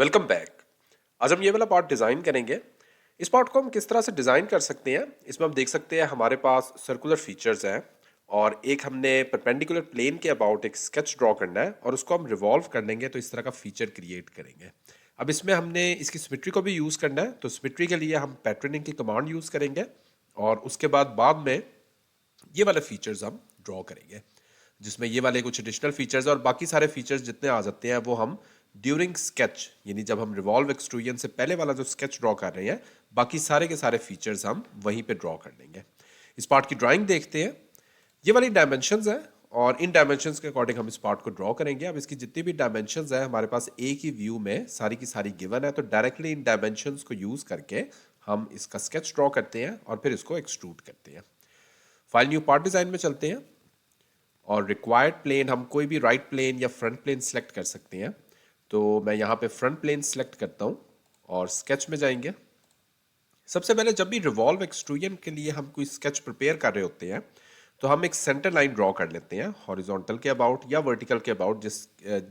Welcome back. आज हम ये वाला पार्ट डिज़ाइन करेंगे। इस पार्ट को हम किस तरह से डिज़ाइन कर सकते हैं, इसमें हम देख सकते हैं हमारे पास सर्कुलर फीचर्स हैं और एक हमने परपेंडिकुलर प्लेन के अबाउट एक स्केच ड्रॉ करना है और उसको हम रिवॉल्व कर लेंगे तो इस तरह का फीचर क्रिएट करेंगे। अब इसमें हमने इसकी सिमेट्री को भी यूज़ करना है, तो सिमेट्री के लिए हम पैटर्निंग की कमांड यूज़ करेंगे और उसके बाद में ये वाले फीचर्स हम ड्रॉ करेंगे, जिसमें ये वाले कुछ एडिशनल फीचर्स और बाकी सारे फीचर्स जितने आ जाते हैं वो हम ड्यूरिंग स्केच, यानी जब हम रिवॉल्व एक्सट्रूजन से पहले वाला जो स्केच ड्रॉ कर रहे हैं, बाकी सारे के सारे फीचर्स हम वहीं पे ड्रॉ कर लेंगे। इस पार्ट की ड्राइंग देखते हैं। ये वाली डायमेंशंस है और इन डायमेंशंस के अकॉर्डिंग हम इस पार्ट को ड्रॉ करेंगे। अब इसकी जितनी भी डायमेंशंस है हमारे पास एक ही व्यू में सारी की सारी गिवन है, तो डायरेक्टली इन डायमेंशंस को यूज़ करके हम इसका स्केच ड्रॉ करते हैं और फिर इसको एक्सट्रूड करते हैं। फाइल न्यू पार्ट डिज़ाइन में चलते हैं और रिक्वायर्ड प्लेन हम कोई भी राइट प्लेन या फ्रंट प्लेन सेलेक्ट कर सकते हैं। तो मैं यहाँ पे फ्रंट प्लेन सेलेक्ट करता हूँ और स्केच में जाएंगे। सबसे पहले जब भी रिवॉल्व एक्सट्रूजन के लिए हम कोई स्केच प्रिपेयर कर रहे होते हैं तो हम एक सेंटर लाइन ड्रॉ कर लेते हैं हॉरिजॉन्टल के अबाउट या वर्टिकल के अबाउट,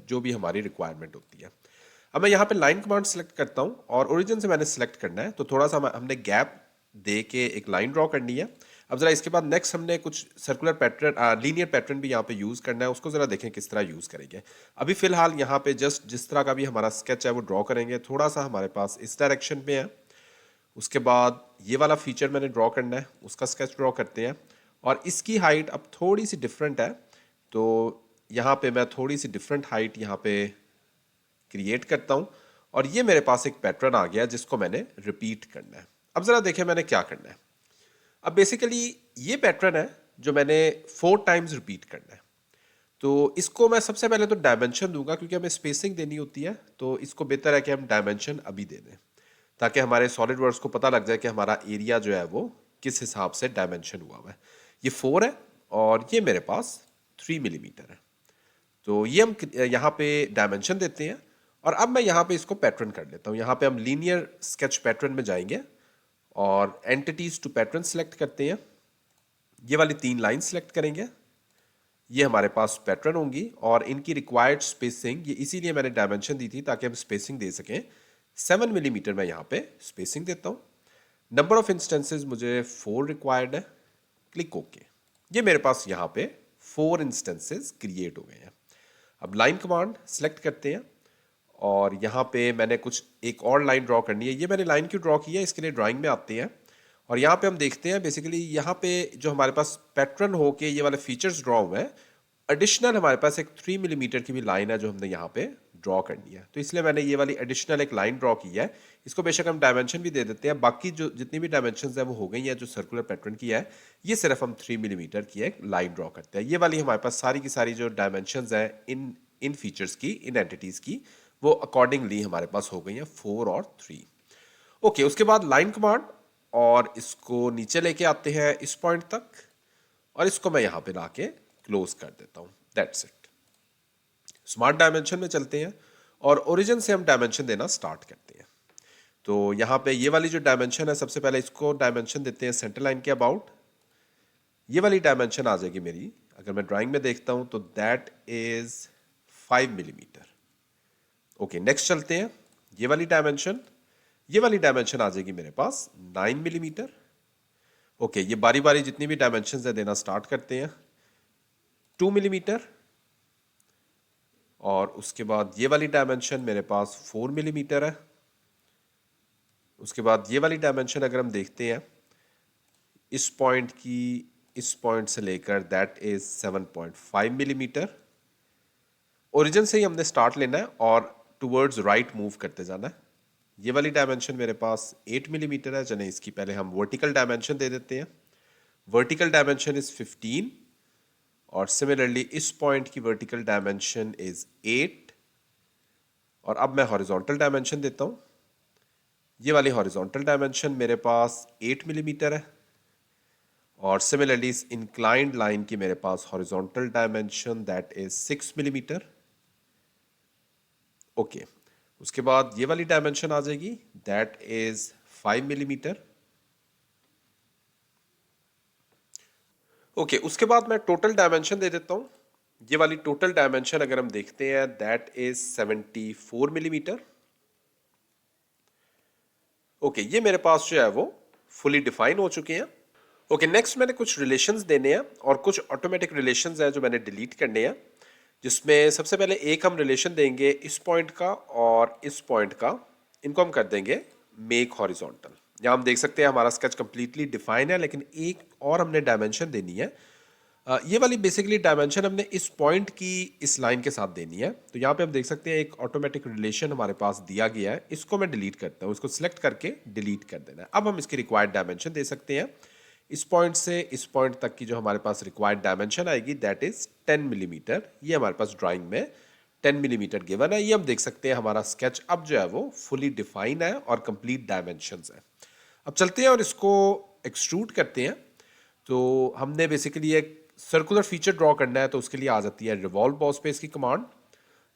जो भी हमारी रिक्वायरमेंट होती है। अब मैं यहाँ पे लाइन कमांड सेलेक्ट करता हूँ और ओरिजिन से मैंने सेलेक्ट करना है, तो थोड़ा सा हमने गैप दे के एक लाइन ड्रॉ करनी है। अब जरा इसके बाद नेक्स्ट हमने कुछ सर्कुलर पैटर्न, लीनियर पैटर्न भी यहाँ पे यूज़ करना है, उसको ज़रा देखें किस तरह यूज़ करेंगे। अभी फ़िलहाल यहाँ पे जस्ट जिस तरह का भी हमारा स्केच है वो ड्रॉ करेंगे, थोड़ा सा हमारे पास इस डायरेक्शन में है। उसके बाद ये वाला फीचर मैंने ड्रॉ करना है, उसका स्केच ड्रॉ करते हैं और इसकी हाइट अब थोड़ी सी डिफरेंट है, तो यहाँ पे मैं थोड़ी सी डिफरेंट हाइट यहाँ पे क्रिएट करता हूँ और ये मेरे पास एक पैटर्न आ गया जिसको मैंने रिपीट करना है। अब ज़रा देखें मैंने क्या करना है। अब बेसिकली ये पैटर्न है जो मैंने 4 टाइम्स रिपीट करना है। तो इसको मैं सबसे पहले तो डायमेंशन दूंगा क्योंकि हमें स्पेसिंग देनी होती है, तो इसको बेहतर है कि हम डायमेंशन अभी दे दें ताकि हमारे सॉलिड वर्क्स को पता लग जाए कि हमारा एरिया जो है वो किस हिसाब से डायमेंशन हुआ हुआ है। ये 4 है और ये मेरे पास 3 मिलीमीटर है, तो ये हम यहाँ पे डायमेंशन देते हैं और अब मैं यहाँ पे इसको पैटर्न कर लेता हूँ। यहाँ पे हम लीनियर स्केच पैटर्न में जाएंगे और एंटिटीज टू पैटर्न सेलेक्ट करते हैं। ये वाली 3 लाइन सेलेक्ट करेंगे, ये हमारे पास पैटर्न होंगी और इनकी रिक्वायर्ड स्पेसिंग, ये इसीलिए मैंने डायमेंशन दी थी ताकि हम स्पेसिंग दे सकें। 7 मिलीमीटर मैं यहाँ पे स्पेसिंग देता हूँ। नंबर ऑफ इंस्टेंसेस मुझे 4 रिक्वायर्ड है। Click okay. ये मेरे पास यहाँ पे 4 इंस्टेंसेस क्रिएट हो गए हैं। अब लाइन कमांड सेलेक्ट करते हैं और यहाँ पे मैंने कुछ एक और लाइन ड्रॉ करनी है। ये मैंने लाइन क्यों ड्रॉ की है, इसके लिए ड्राइंग में आते हैं और यहाँ पे हम देखते हैं बेसिकली यहाँ पे जो हमारे पास पैटर्न हो के ये वाले फीचर्स ड्रॉ हुए हैं, एडिशनल हमारे पास एक 3 मिलीमीटर की भी लाइन है जो हमने यहाँ पे ड्रॉ करनी है, तो इसलिए मैंने ये वाली एडिशनल एक लाइन ड्रॉ की है। इसको बेशक हम डायमेंशन भी दे देते हैं, बाकी जो जितनी भी डायमेंशन है वो हो गई है जो सर्कुलर पैटर्न की है। ये सिर्फ हम 3 मिलीमीटर की एक लाइन ड्रॉ करते हैं। ये वाली हमारे पास सारी की सारी जो डायमेंशन है इन इन फीचर्स की, इन एंटिटीज़ की, वो अकॉर्डिंगली हमारे पास हो गई हैं 4 और 3। ओके, उसके बाद लाइन कमांड और इसको नीचे लेके आते हैं इस पॉइंट तक और इसको मैं यहाँ पे ला के क्लोज कर देता हूँ। That's it. स्मार्ट डायमेंशन में चलते हैं और ओरिजिन से हम डायमेंशन देना स्टार्ट करते हैं। तो यहाँ पे ये वाली जो डायमेंशन है, सबसे पहले इसको डायमेंशन देते हैं सेंटर लाइन के अबाउट। ये वाली डायमेंशन आ जाएगी मेरी, अगर मैं ड्राइंग में देखता हूँ तो that is 5 millimetre. Okay, next चलते हैं। ये वाली डायमेंशन आ जाएगी मेरे पास 9 मिलीमीटर। ओके, ये बारी बारी जितनी भी डायमेंशन है देना स्टार्ट करते हैं। 2 मिलीमीटर और उसके बाद ये वाली डायमेंशन मेरे पास 4 मिलीमीटर है। उसके बाद ये वाली डायमेंशन अगर हम देखते हैं इस पॉइंट की, इस पॉइंट से लेकर दैट इज 7.5 मिलीमीटर। ओरिजिन से ही हमने स्टार्ट लेना है और टूवर्ड्स राइट मूव करते जाना है। ये वाली डायमेंशन मेरे पास 8 मिलीमीटर है, चलें इसकी पहले हम वर्टिकल डायमेंशन दे देते हैं। वर्टिकल डायमेंशन इज 15 और सिमिलरली इस पॉइंट की वर्टिकल डायमेंशन इज 8 और अब मैं हॉरिजॉन्टल डायमेंशन देता हूँ। ये वाली हॉरिजॉन्टल डायमेंशन मेरे पास 8 मिलीमीटर है और सिमिलरली इस इंक्लाइंड लाइन की मेरे पास horizontal dimension that is 6 millimetre. Okay, उसके बाद ये वाली डायमेंशन आ जाएगी दैट इज 5 मिलीमीटर। ओके, उसके बाद मैं टोटल डायमेंशन दे देता हूँ। ये वाली टोटल डायमेंशन अगर हम देखते हैं दैट इज 74 मिलीमीटर। ओके, ये मेरे पास जो है वो फुली डिफाइन हो चुके हैं। ओके, नेक्स्ट मैंने कुछ रिलेशंस देने हैं और कुछ ऑटोमेटिक रिलेशंस हैं जो मैंने डिलीट करने हैं, जिसमें सबसे पहले एक हम रिलेशन देंगे इस पॉइंट का और इस पॉइंट का, इनको हम कर देंगे मेक हॉरिजॉन्टल। यहाँ हम देख सकते हैं हमारा स्केच कंप्लीटली डिफाइन है, लेकिन एक और हमने डायमेंशन देनी है। ये वाली बेसिकली डायमेंशन हमने इस पॉइंट की इस लाइन के साथ देनी है। तो यहाँ पे हम देख सकते हैं एक ऑटोमेटिक रिलेशन हमारे पास दिया गया है, इसको मैं डिलीट करता हूँ, इसको सिलेक्ट करके डिलीट कर देना है। अब हम इसकी रिक्वायर्ड डायमेंशन दे सकते हैं। इस पॉइंट से इस पॉइंट तक की जो हमारे पास रिक्वायर्ड डायमेंशन आएगी दैट इज 10 मिलीमीटर। ये हमारे पास ड्राइंग में 10 मिलीमीटर गिवन है। ये हम देख सकते हैं हमारा स्केच अब जो है वो फुली डिफाइन है और कंप्लीट डायमेंशंस है। अब चलते हैं और इसको एक्सट्रूड करते हैं। तो हमने बेसिकली एक सर्कुलर फीचर ड्रॉ करना है, तो उसके लिए आ जाती है रिवॉल्व बॉस स्पेस की कमांड।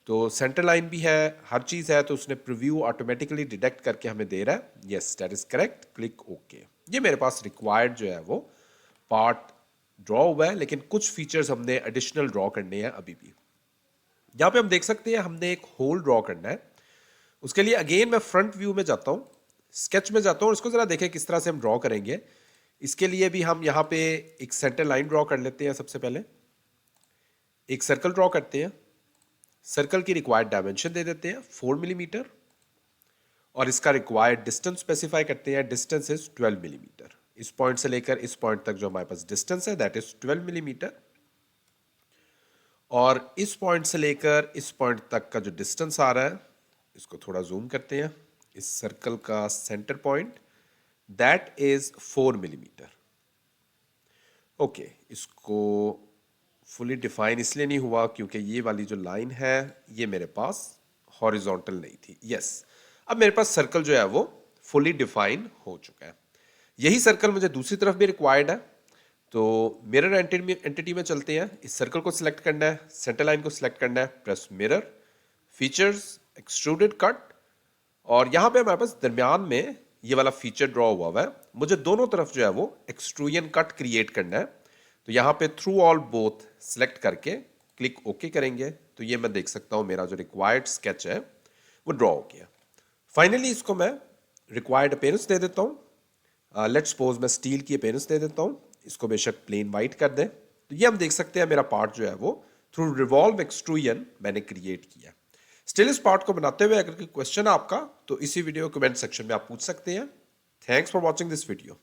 तो सेंटर लाइन भी है, हर चीज़ है, तो उसने प्रीव्यू ऑटोमेटिकली डिटेक्ट करके हमें दे रहा है। Yes, that is correct, click okay. ये मेरे पास रिक्वायर्ड जो है वो पार्ट ड्रॉ हुआ है, लेकिन कुछ फीचर्स हमने एडिशनल ड्रॉ करने हैं अभी भी। यहाँ पे हम देख सकते हैं हमने एक होल ड्रॉ करना है। उसके लिए अगेन मैं फ्रंट व्यू में जाता हूँ, स्केच में जाता हूँ, और इसको ज़रा देखें किस तरह से हम ड्रॉ करेंगे। इसके लिए भी हम यहाँ पे एक सेंटर लाइन ड्रॉ कर लेते हैं। सबसे पहले एक सर्कल ड्रॉ करते हैं, सर्कल की रिक्वायर्ड डायमेंशन दे देते हैं 4 मिलीमीटर, और इसका रिक्वायर्ड डिस्टेंस स्पेसिफाई करते हैं, डिस्टेंस इज 12 मिलीमीटर। इस पॉइंट से लेकर इस पॉइंट तक जो हमारे पास डिस्टेंस है दैट इज 12 मिलीमीटर, और इस पॉइंट से लेकर इस पॉइंट तक का जो डिस्टेंस आ रहा है, इसको थोड़ा जूम करते हैं, इस सर्कल का centre point that is 4 millimetre. Okay, इसको फुली डिफाइन इसलिए नहीं हुआ क्योंकि ये वाली जो लाइन है ये मेरे पास हॉरिजॉन्टल नहीं थी। यस, अब मेरे पास सर्कल जो है वो फुली डिफाइन हो चुका है। यही सर्कल मुझे दूसरी तरफ भी रिक्वायर्ड है। तो मिरर एंटिटी में चलते हैं, इस सर्कल को सिलेक्ट करना है, सेंटर लाइन को सिलेक्ट करना है, press mirror, features, extruded cut, और यहाँ पे हमारे पास दरमियान में ये वाला फीचर ड्रॉ हुआ है। मुझे दोनों तरफ जो है वो एक्सट्रूजन कट क्रिएट करना है। तो यहाँ पे थ्रू ऑल बोथ सेलेक्ट करके क्लिक ओके करेंगे, तो ये मैं देख सकता हूँ मेरा जो रिक्वायर्ड स्केच है वो ड्रॉ हो गया। फाइनली इसको मैं रिक्वायर्ड अपीयरेंस दे देता हूँ। लेट्स सपोज मैं स्टील की अपीयरेंस दे देता हूँ, इसको बेशक प्लेन वाइट कर दें। तो ये हम देख सकते हैं मेरा पार्ट जो है वो थ्रू रिवॉल्व एक्सट्रूजन मैंने क्रिएट किया। स्टिल इस पार्ट को बनाते हुए अगर कोई क्वेश्चन है आपका तो इसी वीडियो कमेंट सेक्शन में आप पूछ सकते हैं। Thanks for watching this video.